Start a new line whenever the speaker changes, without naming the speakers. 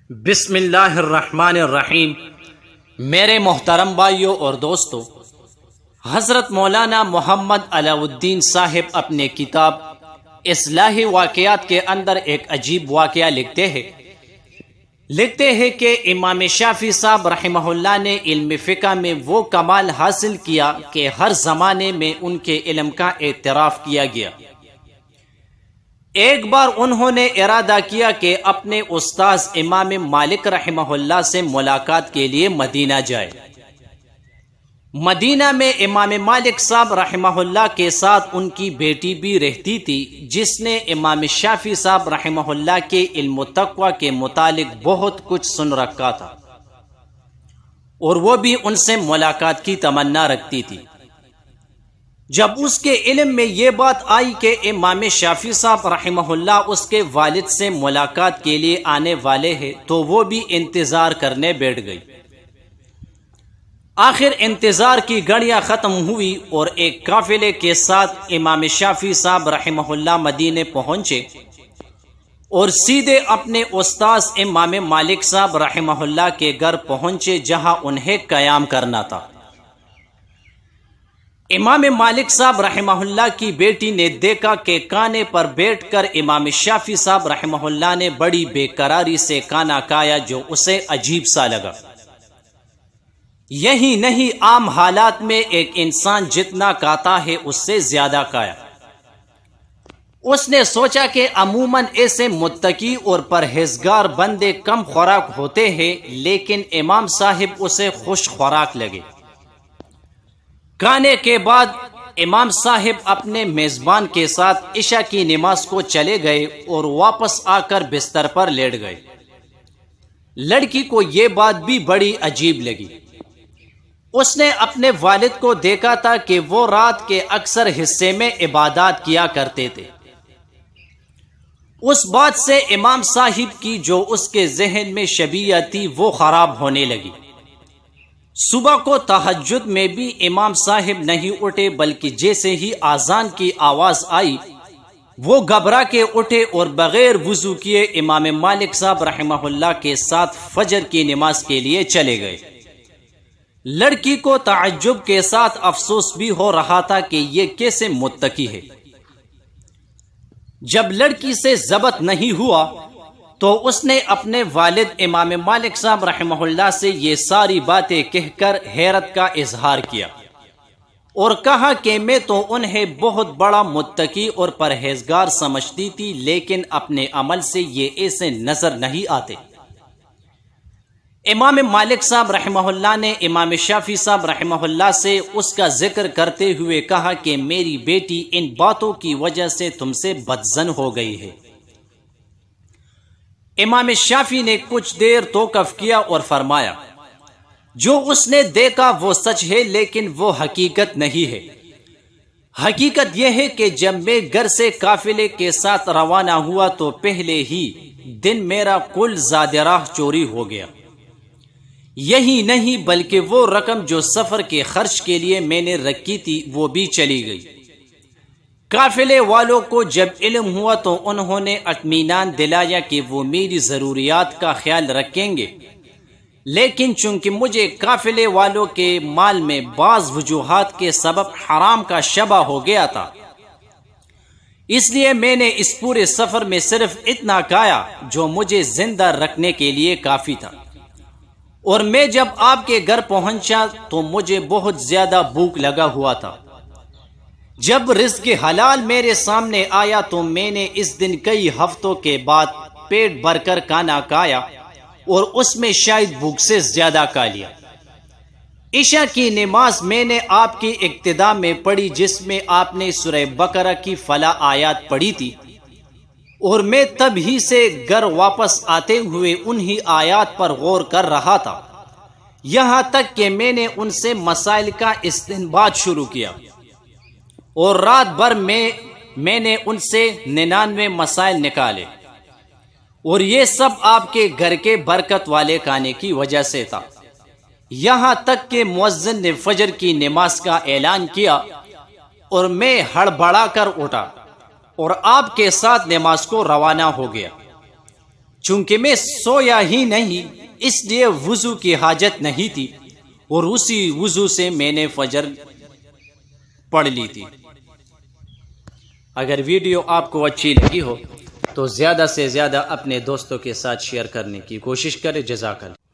بسم اللہ الرحمن الرحیم۔ میرے محترم بھائیوں اور دوستو، حضرت مولانا محمد علاء الدین صاحب اپنے کتاب اصلاحی واقعات کے اندر ایک عجیب واقعہ لکھتے ہیں کہ امام شافعی صاحب رحمہ اللہ نے علم فقہ میں وہ کمال حاصل کیا کہ ہر زمانے میں ان کے علم کا اعتراف کیا گیا۔ ایک بار انہوں نے ارادہ کیا کہ اپنے استاذ امام مالک رحمہ اللہ سے ملاقات کے لیے مدینہ جائے۔ مدینہ میں امام مالک صاحب رحمہ اللہ کے ساتھ ان کی بیٹی بھی رہتی تھی، جس نے امام شافعی صاحب رحمہ اللہ کے علم و تقوی کے متعلق بہت کچھ سن رکھا تھا اور وہ بھی ان سے ملاقات کی تمنا رکھتی تھی۔ جب اس کے علم میں یہ بات آئی کہ امام شافعی صاحب رحمہ اللہ اس کے والد سے ملاقات کے لیے آنے والے ہیں، تو وہ بھی انتظار کرنے بیٹھ گئی۔ آخر انتظار کی گھڑیاں ختم ہوئی اور ایک قافلے کے ساتھ امام شافعی صاحب رحمہ اللہ مدینے پہنچے اور سیدھے اپنے استاذ امام مالک صاحب رحمہ اللہ کے گھر پہنچے، جہاں انہیں قیام کرنا تھا۔ امام مالک صاحب رحمہ اللہ کی بیٹی نے دیکھا کہ کانے پر بیٹھ کر امام شافعی صاحب رحمہ اللہ نے بڑی بے قراری سے کھانا کھایا، جو اسے عجیب سا لگا۔ یہی نہیں، عام حالات میں ایک انسان جتنا کھاتا ہے اس سے زیادہ کھایا۔ اس نے سوچا کہ عموماً ایسے متقی اور پرہیزگار بندے کم خوراک ہوتے ہیں، لیکن امام صاحب اسے خوش خوراک لگے۔ کھانے کے بعد امام صاحب اپنے میزبان کے ساتھ عشاء کی نماز کو چلے گئے اور واپس آ کر بستر پر لیٹ گئے۔ لڑکی کو یہ بات بھی بڑی عجیب لگی۔ اس نے اپنے والد کو دیکھا تھا کہ وہ رات کے اکثر حصے میں عبادات کیا کرتے تھے۔ اس بات سے امام صاحب کی جو اس کے ذہن میں شبیہ تھی وہ خراب ہونے لگی۔ صبح کو تہجد میں بھی امام صاحب نہیں اٹھے، بلکہ جیسے ہی اذان کی آواز آئی وہ گھبرا کے اٹھے اور بغیر وضو کیے امام مالک صاحب رحمہ اللہ کے ساتھ فجر کی نماز کے لیے چلے گئے۔ لڑکی کو تعجب کے ساتھ افسوس بھی ہو رہا تھا کہ یہ کیسے متقی ہے۔ جب لڑکی سے ضبط نہیں ہوا تو اس نے اپنے والد امام مالک صاحب رحمہ اللہ سے یہ ساری باتیں کہہ کر حیرت کا اظہار کیا اور کہا کہ میں تو انہیں بہت بڑا متقی اور پرہیزگار سمجھتی تھی، لیکن اپنے عمل سے یہ ایسے نظر نہیں آتے۔ امام مالک صاحب رحمہ اللہ نے امام شافعی صاحب رحمہ اللہ سے اس کا ذکر کرتے ہوئے کہا کہ میری بیٹی ان باتوں کی وجہ سے تم سے بدظن ہو گئی ہے۔ امام شافعی نے کچھ دیر توقف کیا اور فرمایا، جو اس نے دیکھا وہ سچ ہے، لیکن وہ حقیقت نہیں ہے۔ حقیقت یہ ہے کہ جب میں گھر سے قافلے کے ساتھ روانہ ہوا تو پہلے ہی دن میرا کل زاد راہ چوری ہو گیا۔ یہی نہیں بلکہ وہ رقم جو سفر کے خرچ کے لیے میں نے رکھی تھی وہ بھی چلی گئی۔ قافلے والوں کو جب علم ہوا تو انہوں نے اطمینان دلایا کہ وہ میری ضروریات کا خیال رکھیں گے، لیکن چونکہ مجھے قافلے والوں کے مال میں بعض وجوہات کے سبب حرام کا شبہ ہو گیا تھا، اس لیے میں نے اس پورے سفر میں صرف اتنا کھایا جو مجھے زندہ رکھنے کے لیے کافی تھا، اور میں جب آپ کے گھر پہنچا تو مجھے بہت زیادہ بھوک لگا ہوا تھا۔ جب رزق حلال میرے سامنے آیا تو میں نے اس دن کئی ہفتوں کے بعد پیٹ بھر کر کھانا کھایا اور اس میں شاید بھوک سے زیادہ کھا لیا۔ عشاء کی نماز میں نے آپ کی ابتدا میں پڑھی، جس میں آپ نے سورہ بقرہ کی فلاح آیات پڑھی تھی، اور میں تب ہی سے گھر واپس آتے ہوئے انہی آیات پر غور کر رہا تھا، یہاں تک کہ میں نے ان سے مسائل کا استنباط شروع کیا، اور رات بھر میں نے ان سے 99 مسائل نکالے، اور یہ سب آپ کے گھر کے برکت والے کھانے کی وجہ سے تھا۔ یہاں تک کہ مؤذن نے فجر کی نماز کا اعلان کیا اور میں ہڑبڑا کر اٹھا اور آپ کے ساتھ نماز کو روانہ ہو گیا۔ چونکہ میں سویا ہی نہیں اس لیے وضو کی حاجت نہیں تھی، اور اسی وضو سے میں نے فجر پڑھ لی تھی۔ اگر ویڈیو آپ کو اچھی لگی ہو تو زیادہ سے زیادہ اپنے دوستوں کے ساتھ شیئر کرنے کی کوشش کریں۔ جزاک اللہ۔